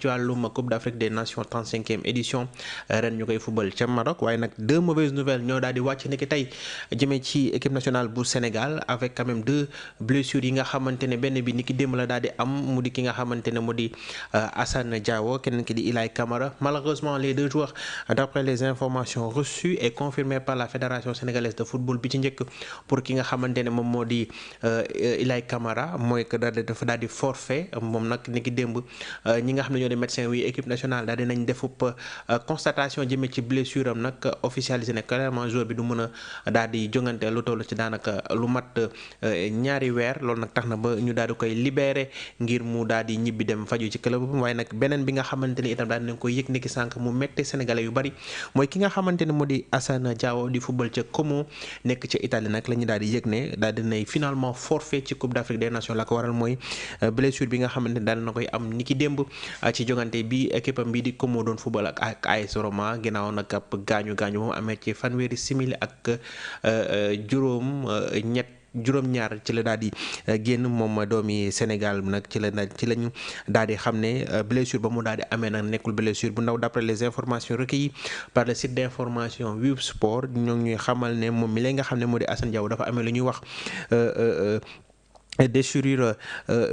ci wàllum Coupe d'Afrique des Nations 35e édition ren ñu koy fubal ca Maroc waaye nag deux mauvaises nouvelles ñoo daal di wàcc niki tey jëmee ci équipe nationale bu Sénégal avec quand même deux blessures yi nga xamante ne benn bi niki démb la daal di am mu di ki nga xamante ne mu di Assane Diao keneen ki di Ilay Camara. Malheureusement les deux joueurs d'après les informations reçues et confirmées par la Fédération sénégalaise de football bi ci njëkk pour ki nga xamante ne moom moo di Ilay Camara mooy que dafa daal di forfait moom nag niki démb ñi nga xam ne ñoo di médecin wi équipe nationale daal dinañ defub constatation jëmee ci blessure am nag officialisé ne clairement joueur bi du mën a daal di jongante lu toll ci daanaka lu mat ñaari weer loolu nag tax na ba ñu daal di koy libéré ngir mu daal di ñibbi dem faju ci club waaye nag beneen bi nga xamante ni itam daal dinañ koy yëg niki sànq mu métti sénégalais yu bari mooy ki nga xamante ne moo di Assane Diao di football ca Como nekk ca Italie nag la ñu daal di yëg ne daal dinay finalement forfait ci Coupe d'Afrique des Nations la ko waral mooy blessure bi nga xamante ne daal na koy am niki démb ci jongante bi équipe am bi di Como doon football ak AS Roma ginnaaw nag ab gaañu moom amee ci fanweeri simili ak juróom-ñaar ci la daal di génn moom doomi Sénégal nag ci lañu daal di xam ne blessure ba mu daal di amee nag nekkul blessure bu ndaw d'après les informations recueillies par le site d'information Wib Sport ñoo ngi ñuy xamal ne moom mi lay nga xam ne moo di Assane Diao dafa amee lu ñuy wax déchirure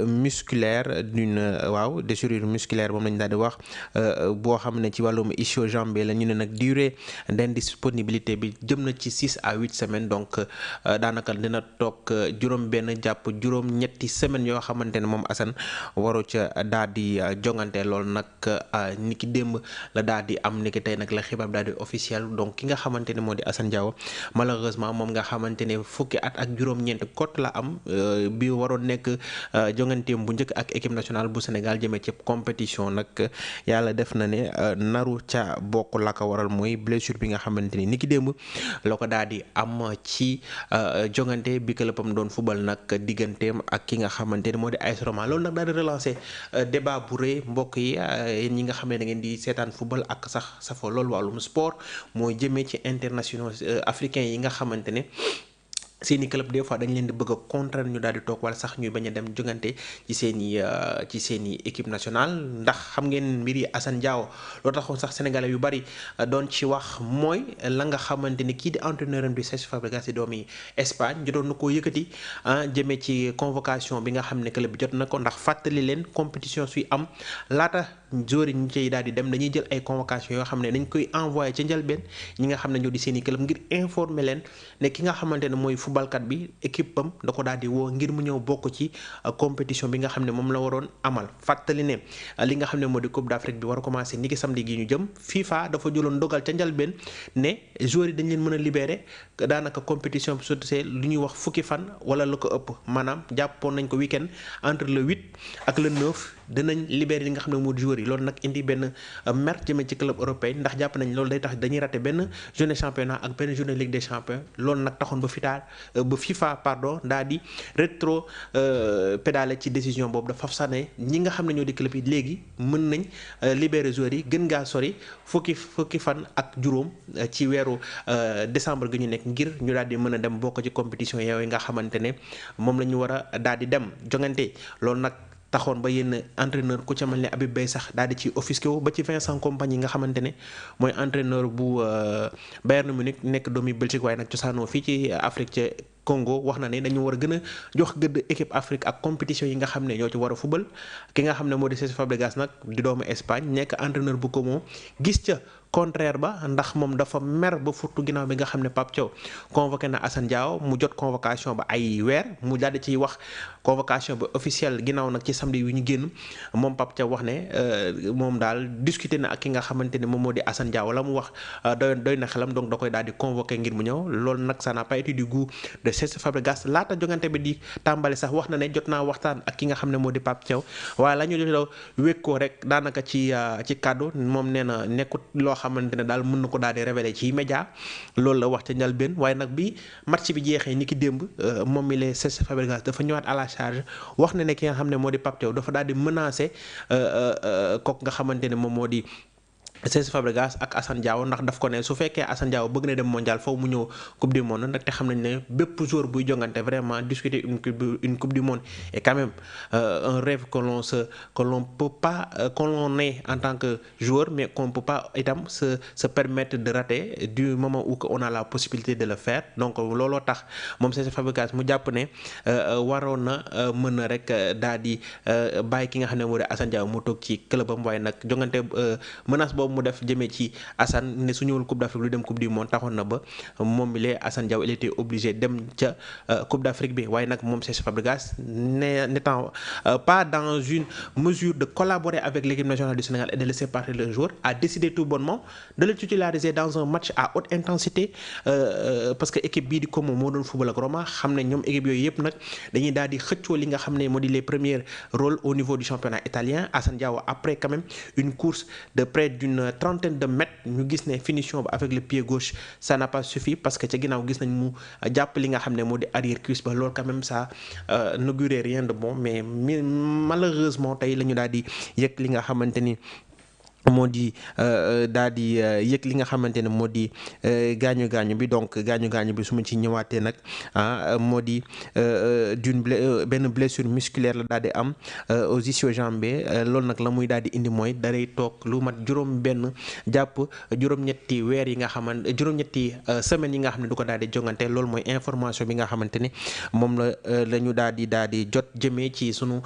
musculaire déchirure musculaire moom lañu daal di wax boo xam ne ci wàllum ischio-jambier la ñu ne nag durée d'indisponibilité bi jëm na ci 6 à 8 semaines donc daanaka dina toog juróom-benn jàpp juróom-ñetti semaines yoo xamante ne moom Assane waru ca daal di jongante loolu nag ni ki démb la daal di am ni ki tey nag la xibaar daal di officiel donc ki nga xamante ne moo di Assane Diao malheureusement moom nga xamante ne fukki at ak juróom-ñeent kot la am bi waroon nekk jonganteem bu njëkk ak équipe nationale bu Sénégal jëmee ci compétition nag yàlla def na ne naru ca bokk la ko waral mooy blessure bi nga xamante ni niki démb la ko daal di am ci jongante bi clubam doon football nag digganteem ak ki nga xamante ni moo di AS Roma loolu nag daal di relancer débat bu rëy mbokk yi yéen ñi nga xam ne da ngeen di seetaan football ak sax safo loolu wàllum sport mooy jëmee ci internationaux africains yi nga xamante ne seeni club des fois dañ leen di bëgg a contraindre ñu daal di toog wala sax ñuy bañ a dem jogante ci seeni équipe nationale ndax xam ngeen mbir yi Assane Diao loo taxoon sax sénégalais yu bari doon ci wax mooy la nga xamante ni kii di entraîneur am di Cesc Fabregas di doomi Espagne jotoon na koo yëkkati jëmee ci convocation bi nga xam ne club bi jot na ko ndax fàttali leen compétition suy am laata joueurs yi ñu ciy daal di dem dañuy jël ay convocation yoo xam ne dañ koy envoyé ca njëlbeen ñi nga xam ne ñoo di seeni club ngir informer leen ne ki nga xamante ne mooy footballkat bi équipe am da ko daal di woo ngir mu ñëw bokk ci compétition bi nga xam ne moom la waroon amal fàttali ne li nga xam ne moo di Coupe d'Afrique bi war a commencer ni ki samedi gi ñu jëm FIFA dafa jëloon dogal ca njëlbeen ne joueurs yi dañ leen mën a libérer daanaka compétition bi surtout c'est lu ñuy wax fukki fan wala lu ko ëpp maanaam jàppoon nañ ko week-end entre le 8 ak le 9 dinañ libérer li nga xam ne moo di joueurs yi loolu nag indi benn mer jëmee ci club européen ndax jàpp nañ loolu day tax dañuy rater benn journée championnat ak benn journée Ligue des champions loolu nag taxoon ba FIFA daal di rétro pédalé ci décision boobu dafa sax ne ñi nga xam ne ñoo di club yi léegi mën nañ libérer joueurs yi gën ngaa sori fukki fan ak juróom ci weeru décembre gi ñu nekk ngir ñu daal di mën a dem bokk ci compétition yooyu nga xamante ne moom la ñu war a daal di dem jongante loolu nag taxoon ba yenn entraîneur ku ca mel ne Habib Beye sax daal di ci offusqué wu ba ci Vincent Kompany yi nga xamante ne mooy entraîneur bu Bayern Munich nekk doomi Belgique waaye nag cosaanoo fii ci Afrique ca Congo wax na ne dañu war a gën a jox gëdd équipe Afrique ak compétition yi nga xam ne ñoo ci war a fubal ki nga xam ne moo di Cesc Fabregas nag di doomu Espagne nekk entraîneur bu Como gis ca contraire ba ndax moom dafa mer ba furtu ginnaaw bi nga xam ne Pape Thiaw convoqué na Assane Diao mu jot convocation ba ay weer mu daal di ciy wax convocation ba officielle ginnaaw nag ci samedi wi ñu génn moom Pape Thiaw wax ne moom daal discuter na ak ki nga xamante ne moom moo di Assane Diao la mu wax doy na xelam donc da koy daal di convoqué ngir mu ñëw loolu nag ça n'a pas été du goût de Cesc Fabregas laata jongante bi di tàmbali sax wax na ne jot naa waxtaan ak ki nga xam ne moo di Pape Thiaw waaye la ñu jot wékkoo rek daanaka ci kàddu moom nee na nekkut loo xamante ne daal mën na ko daal di révéler ci média loolu la wax ca njëlbéen waaye nag bi match bi jeexee ni ki démb moom mi la Cesc Fabregas dafa ñëwaat à la charge wax na ne ki nga xam ne moo di Pape Thiaw dafa daal di menacer kooku nga xamante ne moom moo di Cesc Fabregas ak Assane Diao ndax daf ko ne su fekkee Assane Diao bëgg na dem mondial foofu mu ñëw coupe du monde nag te xam nañ ne bépp joueur buy jongante vraiment discuter une coupe du monde et quand même un rêve que l'on peut pas que l'on est en tant que joueur mais qu'on peut pas itam se permettre de rater du moment où on a la possibilité de le faire donc looloo tax moom Cesc Fabregas mu jàpp ne waroon na mën a rek daal di bàyyi ki nga xam ne moo di Assane Diao mu toog ci clubam waaye nag jongante menace boobu mu def jëmee ci Assane ne su ñëwul Coupe d'Afrique lu dem Coupe du Monde taxoon na ba moom mi lee Assane Diao il était obligé dem ca Coupe d'Afrique bi waaye nag moom Cesc Fabregas n'étant pas dans une mesure de collaborer avec l'équipe nationale du Sénégal et de laisser partir le joueur a décidé tout bonnement de le titulariser dans un match à haute intensité parce que équipe bii di Como moo doon football ak Roma xam ne ñoom équipe yooyu yëpp nag dañuy daal di xëccoo li nga xam ne moo di les premiers rôles au niveau du championnat italien. Assane Diao après quand même une course de près d'une trentaine de mètres ñu gis ne finition ba avec le pied gauche ça n'a pas suffi parce que ca ginnaaw gis nañ mu jàpp li nga xam ne moo di arrière cuisse ba loolu quand même ça n'augurait rien de bon mais malheureusement tey la ñu daal di yëg li nga xamante ni moo di daal di yëg li nga xamante ne moo di gaañu bi donc gaañu bi su ma ci ñëwaatee nag moo di benn blessure musculaire la daal di am aux ischio-jambiers loolu nag la muy daal di indi mooy daray toog lu mat juróom-benn jàpp juróom-ñetti weer yi nga xamante juróom-ñetti semaines yi nga xam ne du ko daal di jongante loolu mooy information bi nga xamante ni moom la ñu daal di jot jëmee ci sunu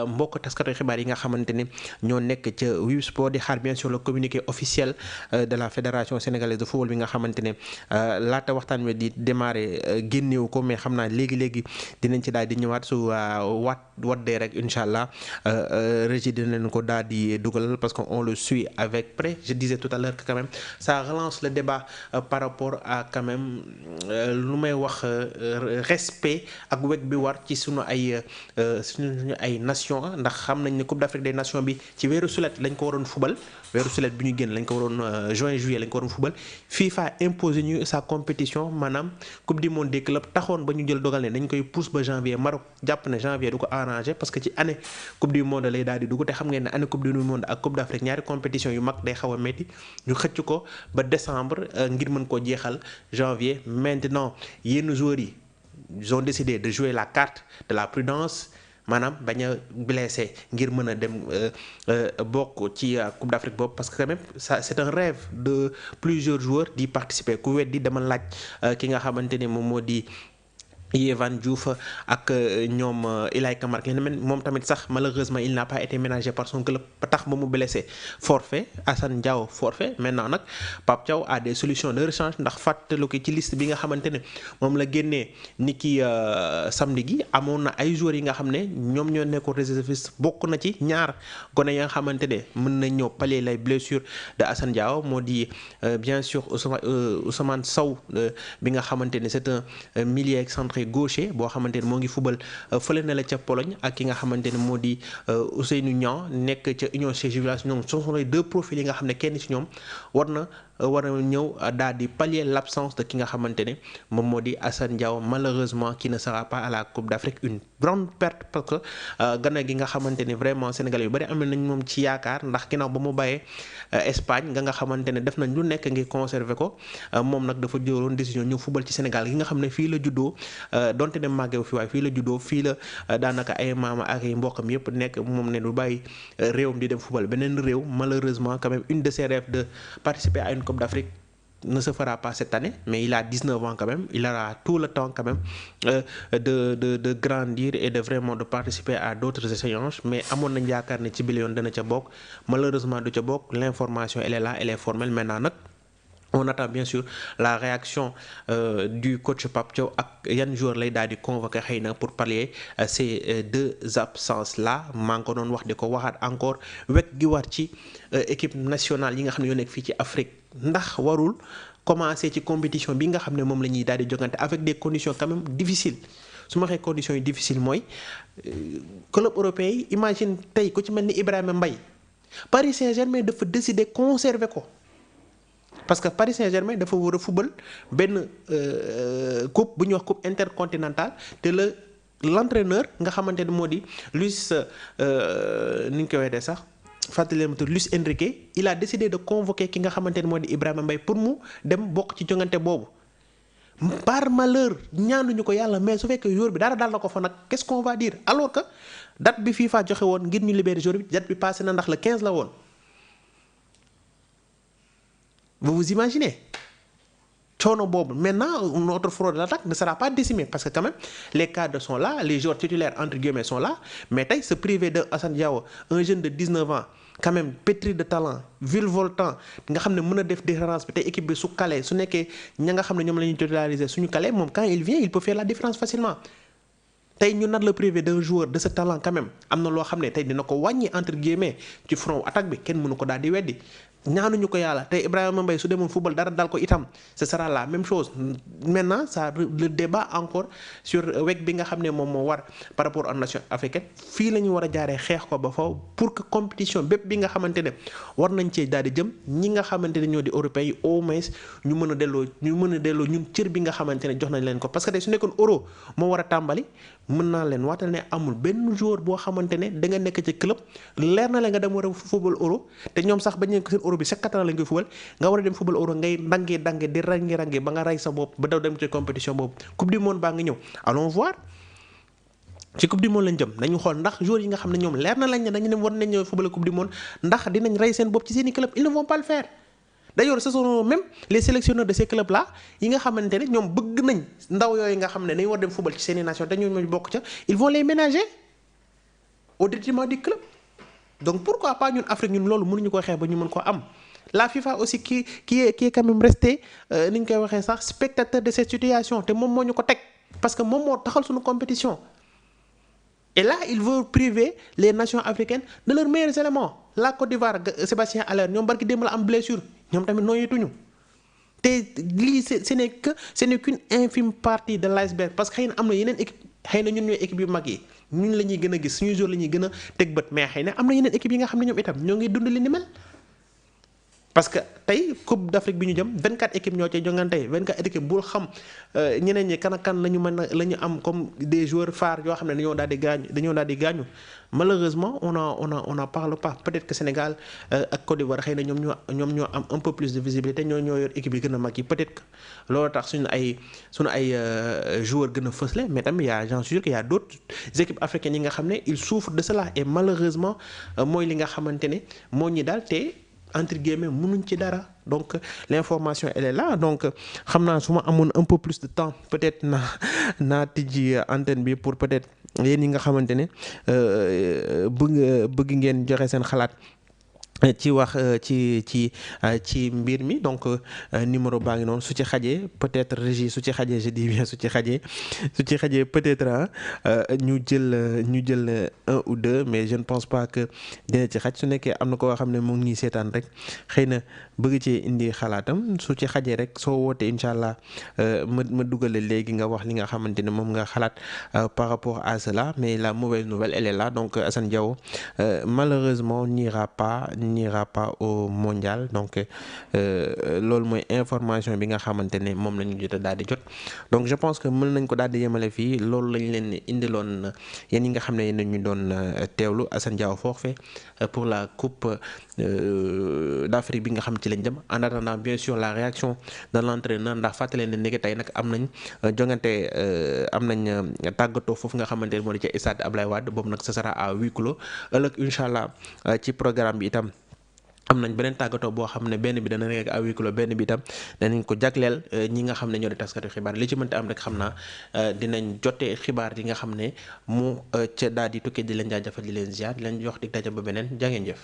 mbokk taskatu xibaar yi nga xamante ni ñoo nekk ca Wii Sport di xaar bien sûr le communiqué officiel de la fédération sénégalaise de football bi nga xamante ne laata waxtaan wi di démarrer génnewu ko mais xam naa léegi dinañ ci daal di ñëwaat su waddee rek incha allah régie dinañ ko daal di dugalal parce que on le suit avec près je disais tout à l'heure que quand même ça relance le débat par rapport à quand même lu may wax respect ak weg bi war ci suñu ay nation ndax xam nañ ne Coupe d'Afrique des Nations bi ci weeru sulet lañ ko waroon fubal weeru sulet bi ñu génn lañ ko waroon juin juillet lañ ko waroon fubal FIFA imposé ñu sa compétition maanaam coupe du monde des clubs taxoon ba ñu jël dogal ne dañ koy pousse ba janvier Maroc jàpp ne janvier du ko arrangé parce que ci année coupe du monde lay daal di dugg te xam ngeen ne année coupe du monde ak coupe d'Afrique ñaari compétition yu mag day xaw a métti ñu xëcc ko ba décembre ngir mën koo jeexal janvier maintenant yenn joueurs yi ils ont décidé de jouer la carte de la prudence maanaam bañ a blessé ngir mën a dem bokk ci Coupe d'Afrique boobu parce que quand même ça c'est un rêve de plusieurs joueurs d'y participer ku weddi dama laaj ki nga xamante ne moom moo di Yehvan Diouf ak ñoom Ilay Kamara moom tamit sax malheureusement il n'a pas été ménagé par son club ba tax ba mu blessé forfait Assane Diao forfait maintenant nag Pape Thiaw a des solutions de rechange ndax fàttalu ko ci liste bi nga xamante ne moom la génnee ni ki samedi gi amoon na ay joueurs yi nga xam ne ñoom ñoo nekkoon réserviste bokk na ci ñaar gone ya nga xamante ne mën na ñëw pallier les blessures de Assane Diao moo di bien sûr Ousmane Sow bi nga xamante ne c'est un milieu excentré gaucher boo xamante ne moo ngi fubal fële na la ca Pologne ak ki nga xamante ne moo di Ousseynou Niang nekk ca Union Saint-Gilloise ñoom ce sont les deux profils yi nga xam ne kenn ci ñoom war a ñëw daal di pallier l'absence de ki nga xamante ne moom moo di Assane Diao malheureusement qui ne sera pas à la Coupe d'Afrique une grande perte parce que gana gi nga xamante ne vraiment Sénégalais yu bari am nañ moom ci yaakaar ndax ginnaaw ba mu bàyyee Espagne nga xamante ne def nañ lu nekk ngir conserver ko moom nag dafa jëloon décision ñëw football ci Sénégal gi nga xam ne fii la juddoo donte ne màggeewu fi waaye fii la juddoo fii la daanaka ay maama ak ay mbokkam yëpp nekk moom ne du bàyyi réewam di dem football beneen réew malheureusement quand même une de ses rêves de participer à une Coupe d'Afrique ne se fera pas cette année mais il a 19 ans quand même il aura tout le temps quand même de grandir et de vraiment de participer à d'autres échéances mais amoon nañ yaakaar ne ci bi yoon dana ca bokk malheureusement du ca bokk l'information elle est là elle est formelle maintenant nag on attend bien sûr la réaction du coach Pape Thiaw ak yan joueur lay daal di convoquer xëy na pour pallier ces deux absences là maa ngi ko doon wax di ko waxaat encore wekk gi war ci équipe nationale yi nga xam ne yoo nekk fii ci Afrique ndax warul commencer ci compétition bi nga xam ne moom la ñuy daal di jogante avec des conditions quand même difficiles su ma waxee conditions yi difficiles mooy club européen yi imagine tey ku ci mel ni Ibrahima Mbaye Paris Saint-Germain dafa décider conserver ko. parce que Paris Saint-Germain dafa war a fubal benn coupe bu ñuy wax coupe intercontinentale te l'entraîneur nga xamante ne moo di Luis ni ñu koy waxee sax fàttali leen Luis Enrique il a décidé de convoquer ki nga xamante ne moo di Ibrahima Mbaye pour mu dem bokk ci jongante boobu par malheur ñaanuñu ko yàlla mais su fekkee jour bi dara daal na ko fa nag qu'est-ce qu'on va dire alors que date bi FIFA joxe woon ngir ñu libérer jour bi date bi passé na ndax le 15 la woon. Vous imaginez coono boobu maintenant notre front de l'attaque ne sera pas décimé parce que quand même les cadres sont là les joueurs titulaires entre guillemets sont là mais tey se priver de Assane Diao un jeune de 19 ans quand même pétri de talent virevoltant nga xam ne mën a def différence bi tey équipe bi su kale su nekkee ña nga xam ne ñoom la ñuy titulariser suñu kale moom quand il vient il peut faire la différence facilement tey ñu nar le privé d'un joueur de ce talent quand même am na loo xam ne tey dina ko wàññi entre guillemets ci front attaque bi kenn mënu ko daal di weddi ñaanuñu ko yàlla tey Ibrahima Mbaye su demoon football dara dal ko itam ce sera la même chose maintenant ça le débat encore sur weg bi nga xam ne moom moo war par rapport aux nations africaines fii la ñu war a jaaree xeex ko ba faw pour que compétition bépp bi nga xamante ne war nañ cee daal di jëm ñi nga xamante ne ñoo di européens yi au moins ñu mën a delloo ñun cër bi nga xamante ne jox nañ leen ko parce que tey su nekkoon euro moo war a tàmbali mën naa leen waatal ne amul benn joueur boo xamante ne da nga nekk ci club leer na la nga dem war a football euro te ñoom sax bañ ko seen euro bi chaque 4 ans lañ koy football nga war a dem football euro ngay dange di rangi ba nga rey sa bopp ba daw dem ci compétition boobu coupe du monde baa nga ñëw allons voir ci coupe du monde lañ jëm nañu xool ndax joueurs yi nga xam ne ñoom leer na lañ ne dañu dem war nañ ñëw football coupe du monde ndax dinañ rey seen bopp ci seeni club ils ne vont pas le faire d'ailleurs ce sont même les sélectionneurs de ces clubs là yi nga xamante ne ñoom bëgg nañ ndaw yooyu nga xam ne dañu war dem football ci seeni nation te ñooñu bokk ca ils vont les ménager au détriment du club donc pourquoi pas ñun Afrique ñun loolu mënuñu ko xeex ba ñu mën ko am la FIFA aussi qui est quand même resté ni ñu koy waxee sax spectateur de cette situation te moom moo ñu ko teg parce que moom moo taxal suñu compétition et là il veut priver les nations africaines de leurs meilleurs éléments la Côte d'Ivoire Sébastien Haller ñoom barki démb la am blessure ñoom tamit nooyeetuñu te lii ce n'est qu'une infime partie de l'iceberg parce que xëy na am na yeneen équipe xëy na ñun ñooy équipe yu mag yi ñun la ñuy gën a gis suñu jour la ñuy gën a teg bët mais xëy na am na yeneen équipe yi nga xam ne ñoom itam ñoo ngi dund li ni mel parce que tey Coupe d'Afrique bi ñu jëm 24 équipes ñoo cay jongante 24 équipes bul xam ñeneen ñi kan ak kan la ñu mën a la ñu am comme des joueurs phares yoo xam ne dañoo daal di gaañu malheureusement on en parle pas peut-être que Sénégal ak Côte d'Ivoire xëy na ñoom ñoo am un peu plus de visibilité ñoo yor équipe yi gën a mag yi peut-être que loolu tax suñu ay joueurs gën a fësle mais tamit j'en suis sûr qu'il y a d'autres équipes africaines yi nga xam ne ils souffrent de cela et malheureusement mooy li nga xamante ne moo ñi daal te entre guillemets mënuñ ci dara donc l'information elle est là donc xam naa su ma amoon un peu plus de temps peut-être naa tijji antenne bi pour peut-être yéen yi nga xamante ne bëgg ngeen joxe seen xalaat ci wax ci mbir mi donc numéro baa ngi noonu su ci xajee peut-être régie su ci xajee je dis bien su ci xajee peut-être ñu jël un ou deux mais je ne pense pas que dina ci xaj su nekkee am na koo xam ne mu ngi ñuy seetaan rek xëy na bëgg cee indi xalaatam su ci xajee rek soo wootee incha allah ma dugale léegi nga wax li nga xamante ne moom nga xalaat par rapport à cela mais la mauvaise nouvelle elle est là donc Assane Diao malheureusement n'ira pas au mondial donc loolu mooy information bi nga xamante ne moom la ñu jot a daal di jot donc je pense que mën nañ ko daal di yemale fii loolu lañ leen indiloon yéen yi nga xam ne yéen ñu doon teewlu Assane Diao forfait pour la coupe d'Afrique bi nga xam ci lañ jëm en attendant bien sûr la réaction de l'entraîneur ndax fàttali leen ne léegi tey nag am nañ jongante am nañ tàggatoo foofu nga xamante ne moo di ca stade Ablaye Wade boobu nag ce sera à huis clos ëllëg incha allah ci programme bi itam. am nañ beneen tàggatoo boo xam ne benn bi dana nekk à huis clos benn bi itam danañ ko jagleel ñi nga xam ne ñoo di taskatu xibaar li ci mënti am rek xam naa dinañ jotee xibaar yi nga xam ne mu ca daal di tukkee di leen jaajëfal di leen ziar di leen jox dig daje ba beneen jaa ngeen jëf.